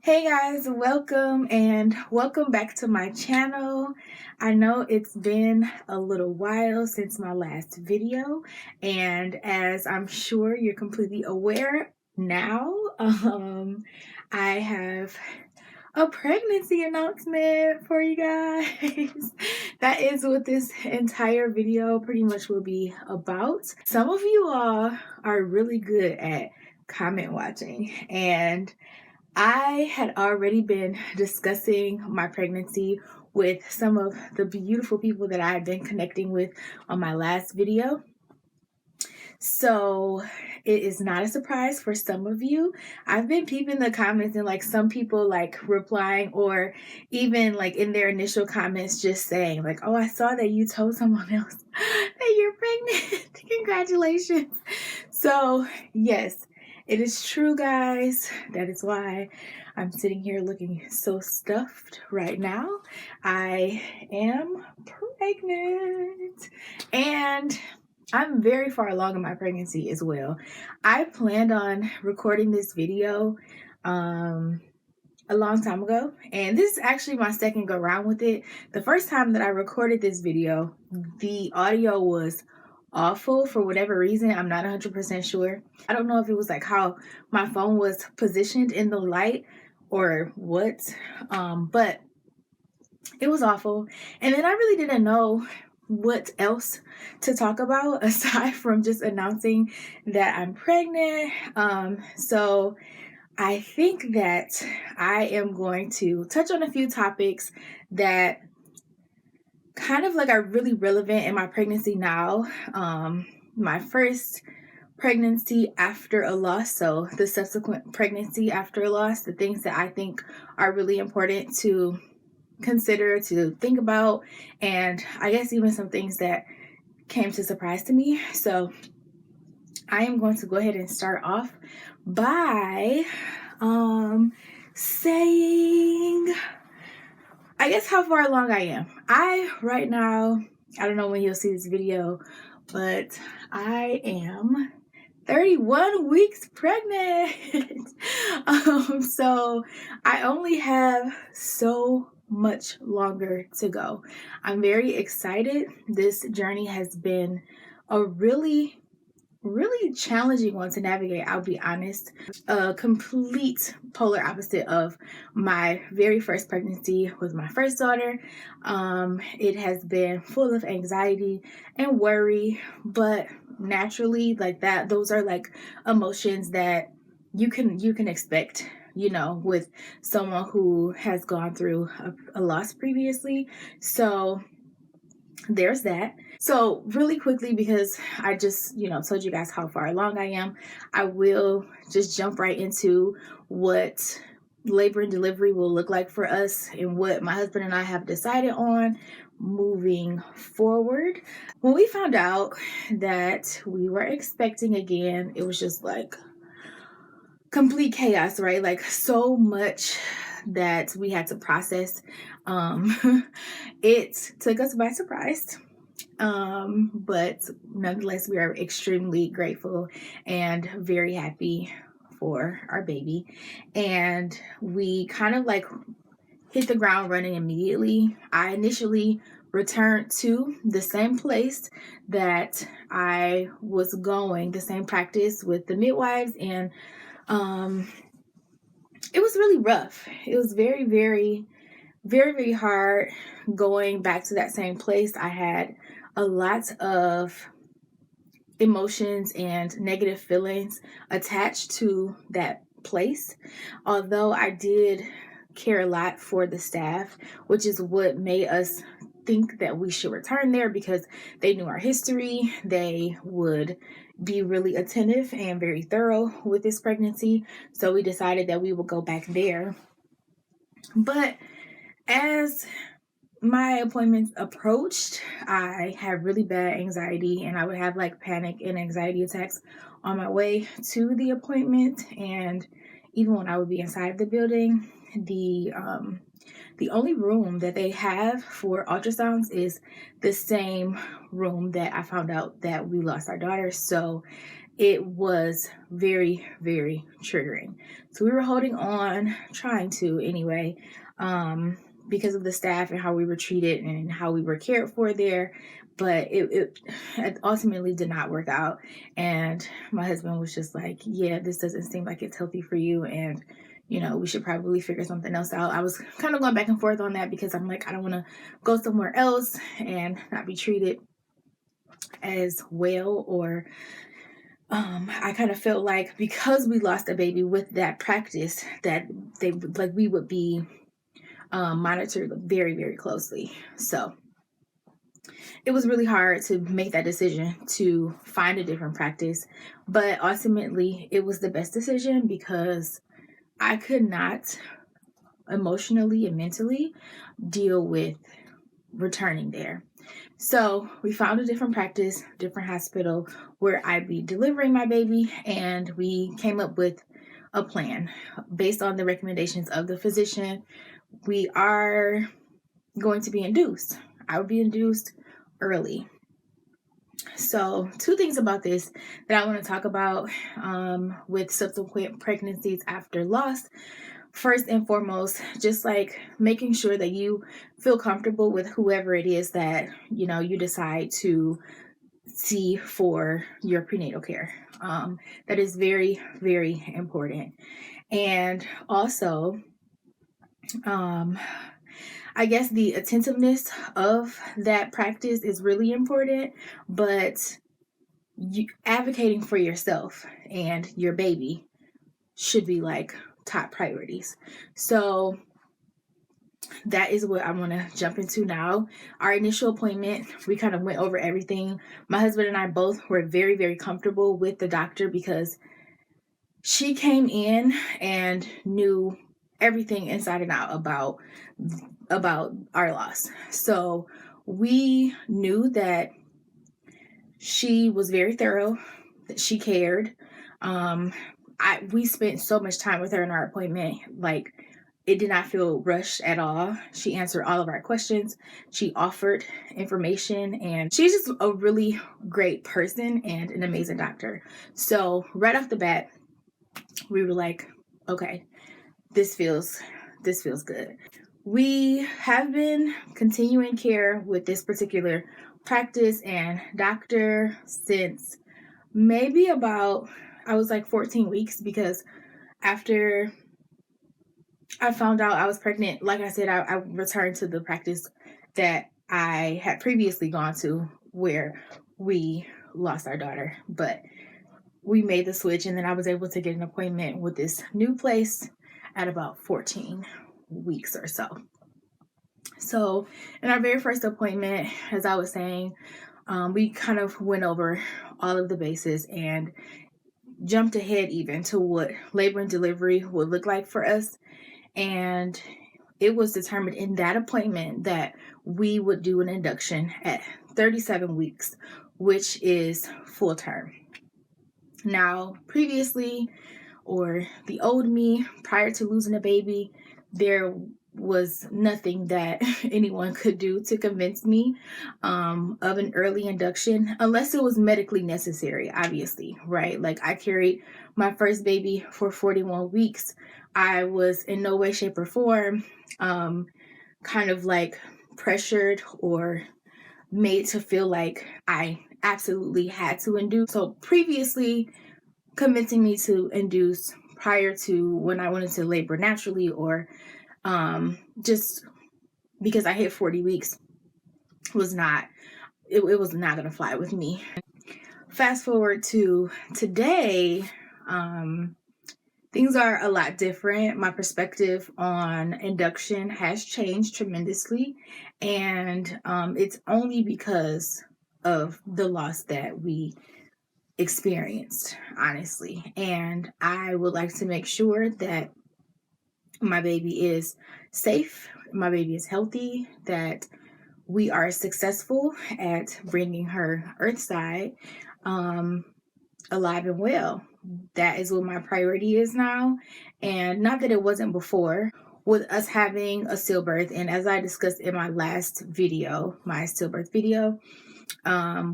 Hey guys, welcome back to my channel. I know it's been a little while since my last video, and as I'm sure you're completely aware now, I have a pregnancy announcement for you guys. That is what this entire video pretty much will be about. Some of you all are really good at comment watching, and I had already been discussing my pregnancy with some of the beautiful people that I had been connecting with on my last video. So it is not a surprise for some of you. I've been peeping the comments and some people replying, or even in their initial comments just saying oh, I saw that you told someone else that you're pregnant. Congratulations. So yes, it is true, guys. That is why I'm sitting here looking so stuffed right now. I am pregnant, and I'm very far along in my pregnancy as well. I planned on recording this video a long time ago, and this is actually my second go round with it. The first time that I recorded this video, the audio was awful for whatever reason. I'm not 100% sure. I don't know if it was how my phone was positioned in the light or what, but it was awful. And then I really didn't know what else to talk about aside from just announcing that I'm pregnant. So I think that I am going to touch on a few topics that kind of are really relevant in my pregnancy now. My first pregnancy after a loss, so the subsequent pregnancy after a loss, the things that I think are really important to consider, to think about, and I guess even some things that came to surprise to me. So I am going to go ahead and start off by saying, I guess, how far along I am. Right now, I don't know when you'll see this video, but I am 31 weeks pregnant. So I only have so much longer to go. I'm very excited. This journey has been a really challenging one to navigate, I'll be honest. A complete polar opposite of my very first pregnancy with my first daughter. It has been full of anxiety and worry, but naturally, those are emotions that you can expect, with someone who has gone through a loss previously. So there's that. So really quickly, because I just told you guys how far along I am, I will just jump right into what labor and delivery will look like for us and what my husband and I have decided on moving forward. When we found out that we were expecting again, it was just complete chaos, right? So much that we had to process. It took us by surprise. But nonetheless, we are extremely grateful and very happy for our baby. And we kind of hit the ground running immediately. I initially returned to the same place that I was going, the same practice with the midwives, and it was really rough. It was very, very, very, very hard going back to that same place. I had a lot of emotions and negative feelings attached to that place. Although I did care a lot for the staff, which is what made us think that we should return there, because they knew our history. They would be really attentive and very thorough with this pregnancy. So we decided that we would go back there. But as my appointments approached, I had really bad anxiety, and I would have panic and anxiety attacks on my way to the appointment. And even when I would be inside of the building, the only room that they have for ultrasounds is the same room that I found out that we lost our daughter. So it was very, very triggering. So we were holding on, trying to anyway, because of the staff and how we were treated and how we were cared for there. But it ultimately did not work out. And my husband was just like, yeah, this doesn't seem like it's healthy for you. And, you know, we should probably figure something else out. I was kind of going back and forth on that because I'm like, I don't want to go somewhere else and not be treated as well, or I kind of felt like because we lost a baby with that practice, that we would be monitored very, very closely. So it was really hard to make that decision to find a different practice, but ultimately it was the best decision because I could not emotionally and mentally deal with returning there. So we found a different practice, different hospital where I'd be delivering my baby, and we came up with a plan based on the recommendations of the physician. We are going to be induced. I would be induced early. So 2 things about this that I want to talk about with subsequent pregnancies after loss. First and foremost, just like making sure that you feel comfortable with whoever it is that, you know, you decide to see for your prenatal care. That is very, very important. And also, I guess the attentiveness of that practice is really important, but advocating for yourself and your baby should be like top priorities. So that is what I want to jump into now. Our initial appointment, we kind of went over everything. My husband and I both were very, very comfortable with the doctor because she came in and knew everything inside and out about our loss. So we knew that she was very thorough, that she cared. We spent so much time with her in our appointment, like it did not feel rushed at all. She answered all of our questions. She offered information, and she's just a really great person and an amazing doctor. So right off the bat, we were like, okay, this feels good. We have been continuing care with this particular practice and doctor since maybe about, I was like 14 weeks, because after I found out I was pregnant, like I said, I returned to the practice that I had previously gone to where we lost our daughter. But we made the switch, and then I was able to get an appointment with this new place at about 14 weeks or so. So in our very first appointment, as I was saying, we kind of went over all of the bases and jumped ahead even to what labor and delivery would look like for us. And it was determined in that appointment that we would do an induction at 37 weeks, which is full term. Now, previously, or the old me, prior to losing a baby, there was nothing that anyone could do to convince me of an early induction, unless it was medically necessary, obviously, right? Like, I carried my first baby for 41 weeks. I was in no way, shape, or form kind of like pressured or made to feel like I absolutely had to induce. So previously, convincing me to induce prior to when I went into labor naturally, or just because I hit 40 weeks, was not, it was not going to fly with me. Fast forward to today, things are a lot different. My perspective on induction has changed tremendously, and it's only because of the loss that we experienced, honestly. And I would like to make sure that my baby is safe, my baby is healthy, that we are successful at bringing her earthside alive and well. That is what my priority is now, and not that it wasn't before. With us having a stillbirth, and as I discussed in my last video, my stillbirth video,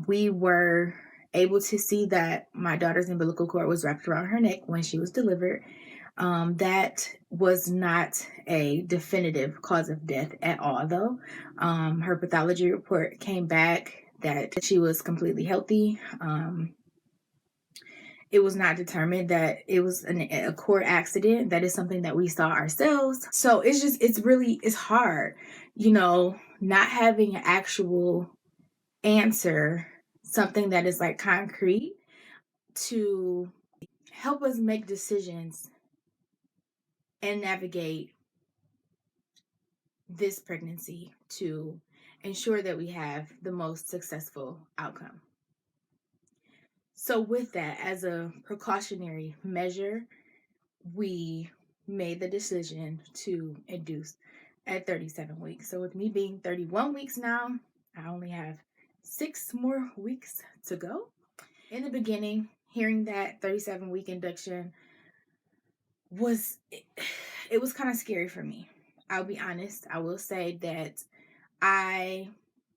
we were able to see that my daughter's umbilical cord was wrapped around her neck when she was delivered. That was not a definitive cause of death at all, though. Her pathology report came back that she was completely healthy. It was not determined that it was a cord accident. That is something that we saw ourselves. So it's hard, not having an actual answer, something that is like concrete to help us make decisions and navigate this pregnancy to ensure that we have the most successful outcome. So with that, as a precautionary measure, we made the decision to induce at 37 weeks. So with me being 31 weeks now, I only have 6 more weeks to go. In the beginning, hearing that 37-week induction was kind of scary for me. I'll be honest. I will say that I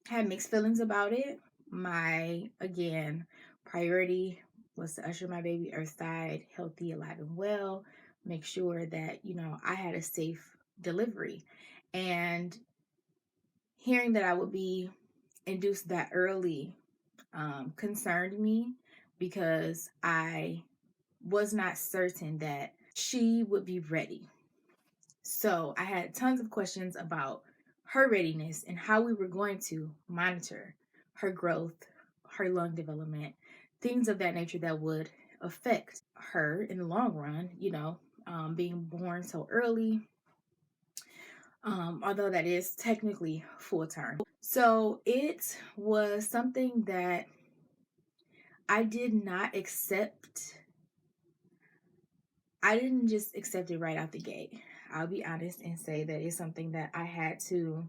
had mixed feelings about it. My, again, priority was to usher my baby earthside, healthy, alive, and well, make sure that, I had a safe delivery. And hearing that I would be induced that early concerned me because I was not certain that she would be ready. So I had tons of questions about her readiness and how we were going to monitor her growth, her lung development, things of that nature that would affect her in the long run, being born so early, although that is technically full term. So it was something that I did not accept. I didn't just accept it right out the gate. I'll be honest and say that it's something that I had to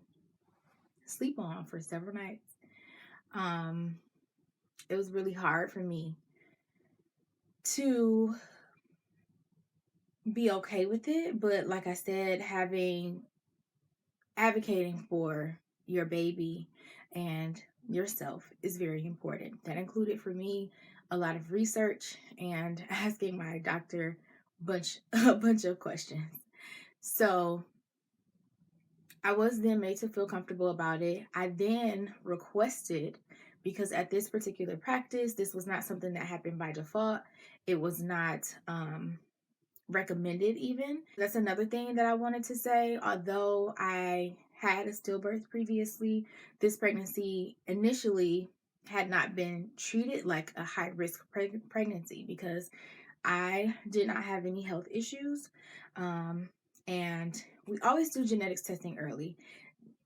sleep on for several nights. It was really hard for me to be okay with it, but like I said, advocating for your baby and yourself is very important. That included for me a lot of research and asking my doctor a bunch of questions. So I was then made to feel comfortable about it. I then requested, because at this particular practice, this was not something that happened by default. It was not recommended even. That's another thing that I wanted to say. Although I had a stillbirth previously, this pregnancy initially had not been treated like a high-risk pregnancy because I did not have any health issues. And we always do genetics testing early.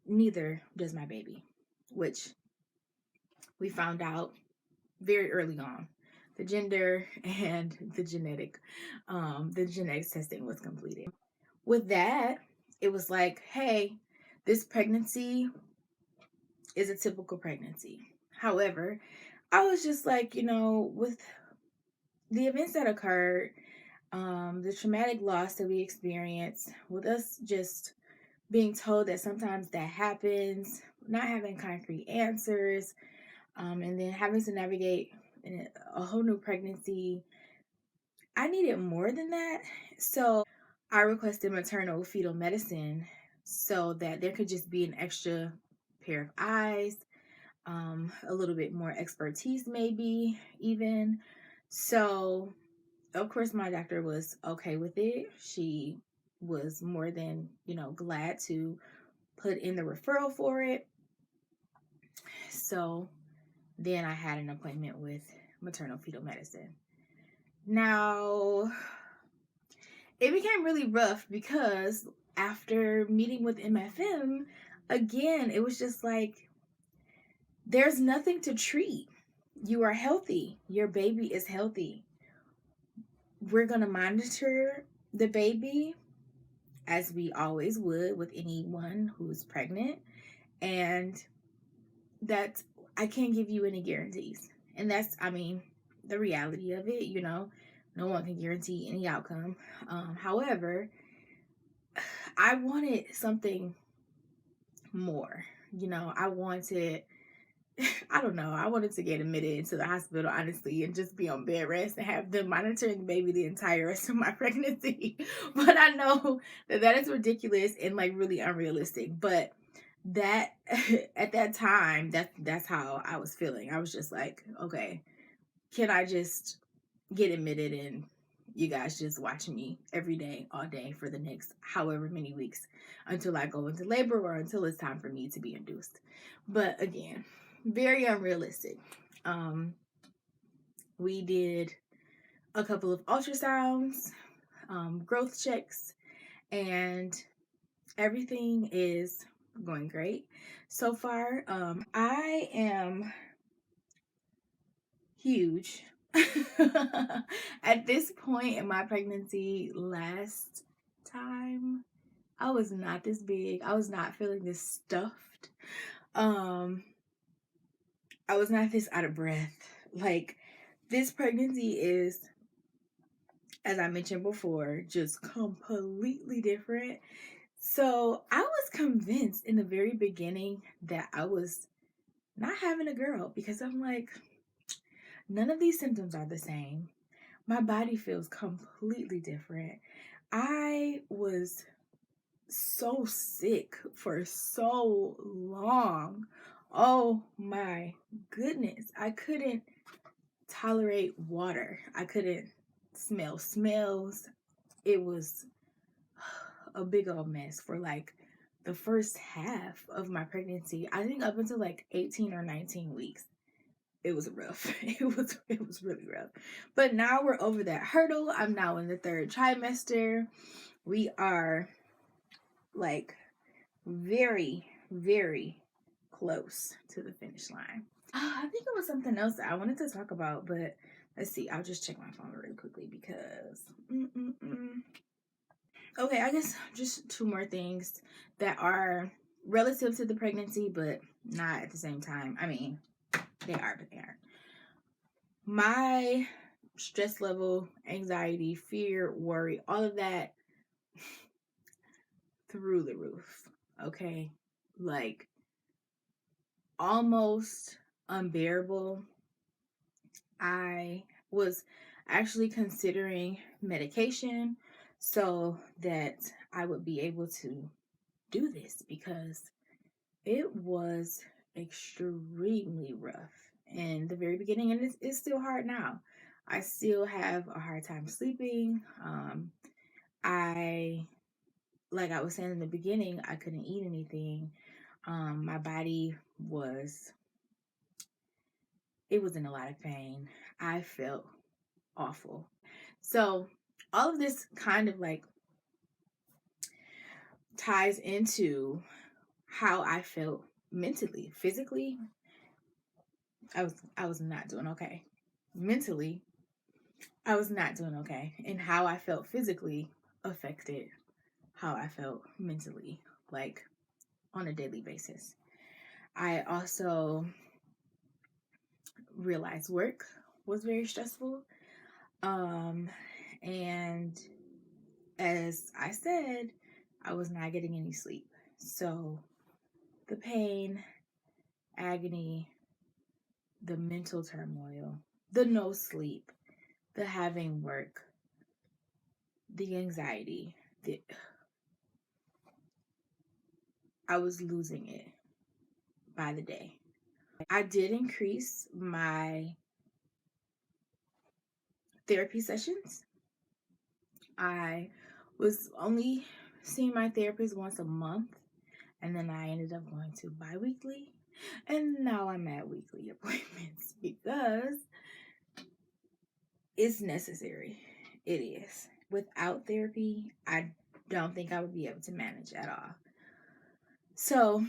Neither does my baby, which we found out very early on. The gender and the genetics testing was completed. With that, it was like, hey, this pregnancy is a typical pregnancy. However, I was just like, with the events that occurred, the traumatic loss that we experienced, with us just being told that sometimes that happens, not having concrete answers, and then having to navigate a whole new pregnancy, I needed more than that. So I requested maternal fetal medicine so that there could just be an extra pair of eyes, a little bit more expertise, maybe even. So, of course, my doctor was okay with it. She was more than, glad to put in the referral for it. So then I had an appointment with maternal fetal medicine. Now, it became really rough because after meeting with MFM, again, it was just like, there's nothing to treat. You are healthy. Your baby is healthy. We're going to monitor the baby as we always would with anyone who's pregnant. And that I can't give you any guarantees. And that's, the reality of it, no one can guarantee any outcome. However, I wanted something more. I wanted I don't know. I wanted to get admitted into the hospital, honestly, and just be on bed rest and have them monitoring the baby the entire rest of my pregnancy. But I know that is ridiculous and like really unrealistic. But that at that time, that's how I was feeling. I was just like, okay, can I just get admitted and you guys just watch me every day, all day for the next however many weeks until I go into labor or until it's time for me to be induced. But again, very unrealistic. We did a couple of ultrasounds, growth checks, and everything is going great so far. I am huge. At this point in my pregnancy, last time, I was not this big. I was not feeling this stuffed. I was not this out of breath. Like, this pregnancy is, as I mentioned before, just completely different. So I was convinced in the very beginning that I was not having a girl because I'm like, none of these symptoms are the same. My body feels completely different. I was so sick for so long. Oh my goodness. I couldn't tolerate water. I couldn't smell smells. It was a big old mess for like the first half of my pregnancy. I think up until like 18 or 19 weeks. It was rough. It was really rough. But now we're over that hurdle. I'm now in the 3rd trimester. We are like very, very close to the finish line. I think it was something else that I wanted to talk about, but let's see. I'll just check my phone really quickly because. Okay, I guess just 2 more things that are relative to the pregnancy, but not at the same time. I mean, they are, but they aren't. My stress level, anxiety, fear, worry, all of that through the roof. Okay, like almost unbearable. I was actually considering medication so that I would be able to do this because it was extremely rough in the very beginning, and it's still hard now. I still have a hard time sleeping. Like I was saying in the beginning, I couldn't eat anything. My body was in a lot of pain. I felt awful. So all of this kind of like ties into how I felt mentally. Physically, I was not doing okay. Mentally, I was not doing okay. And how I felt physically affected how I felt mentally, like on a daily basis. I also realized work was very stressful. And as I said, I was not getting any sleep. So the pain, agony, the mental turmoil, the no sleep, the having work, the anxiety, I was losing it by the day. I did increase my therapy sessions. I was only seeing my therapist once a month, and then I ended up going to bi-weekly, and now I'm at weekly appointments because it's necessary. It is. Without therapy, I don't think I would be able to manage at all. So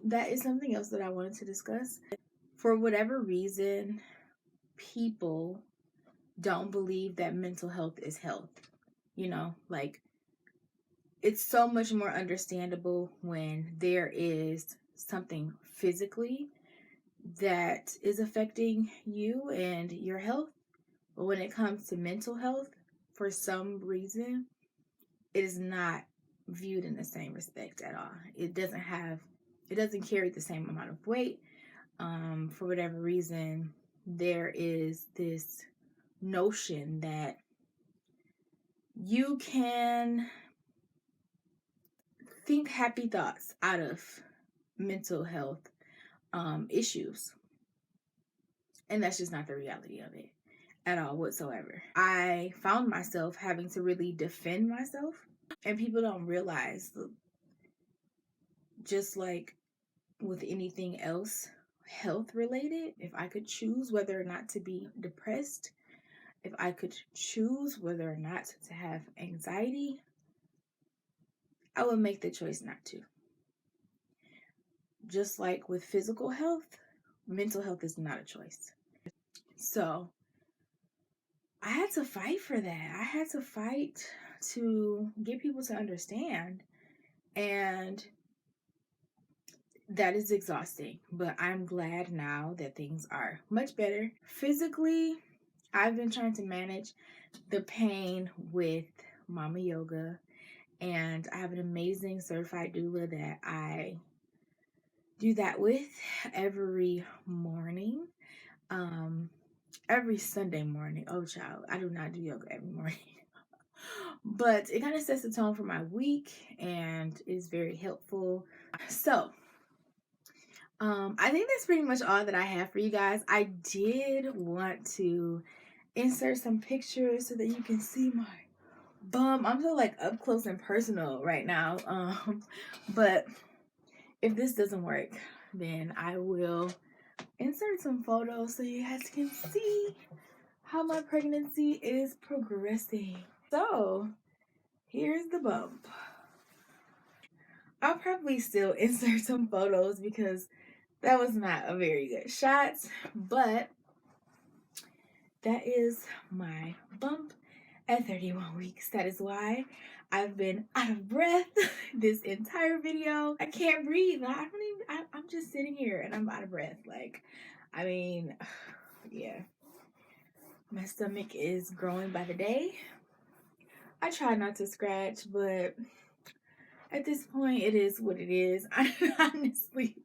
that is something else that I wanted to discuss. For whatever reason, people don't believe that mental health is health. You know, like it's so much more understandable when there is something physically that is affecting you and your health. But when it comes to mental health, for some reason, it is not viewed in the same respect at all. It doesn't carry the same amount of weight. For whatever reason, there is this notion that you can think happy thoughts out of mental health issues. And that's just not the reality of it at all whatsoever. I found myself having to really defend myself, and people don't realize, just like with anything else health related, if I could choose whether or not to be depressed, if I could choose whether or not to have anxiety, I would make the choice not to. Just like with physical health, mental health is not a choice. So I had to fight for that. I had to fight to get people to understand. And that is exhausting. But I'm glad now that things are much better. Physically, I've been trying to manage the pain with Mama Yoga. And I have an amazing certified doula that I do that with every morning. Every Sunday morning. Oh, child, I do not do yoga every morning. But it kind of sets the tone for my week and is very helpful. So, I think that's pretty much all that I have for you guys. I did want to insert some pictures so that you can see my bum. I'm so like up close and personal right now. But if this doesn't work, then I will insert some photos so you guys can see how my pregnancy is progressing. So here's the bump. I'll probably still insert some photos because that was not a very good shot, but that is my bump at 31 weeks. That is why I've been out of breath this entire video. I can't breathe. I'm just sitting here and I'm out of breath. Like, I mean, yeah. My stomach is growing by the day. I try not to scratch, but at this point, it is what it is, honestly.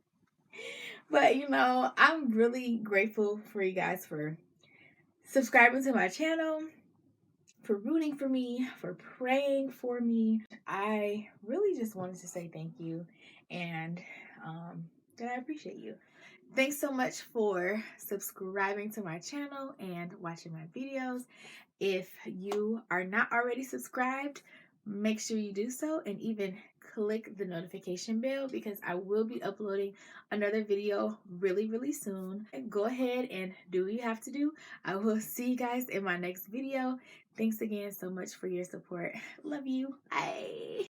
But, you know, I'm really grateful for you guys for subscribing to my channel, for rooting for me, for praying for me. I really just wanted to say thank you and that I appreciate you. Thanks so much for subscribing to my channel and watching my videos. If you are not already subscribed, make sure you do so and even click the notification bell because I will be uploading another video really soon. Go ahead and do what you have to do. I will see you guys in my next video. Thanks again so much for your support. Love you. Bye.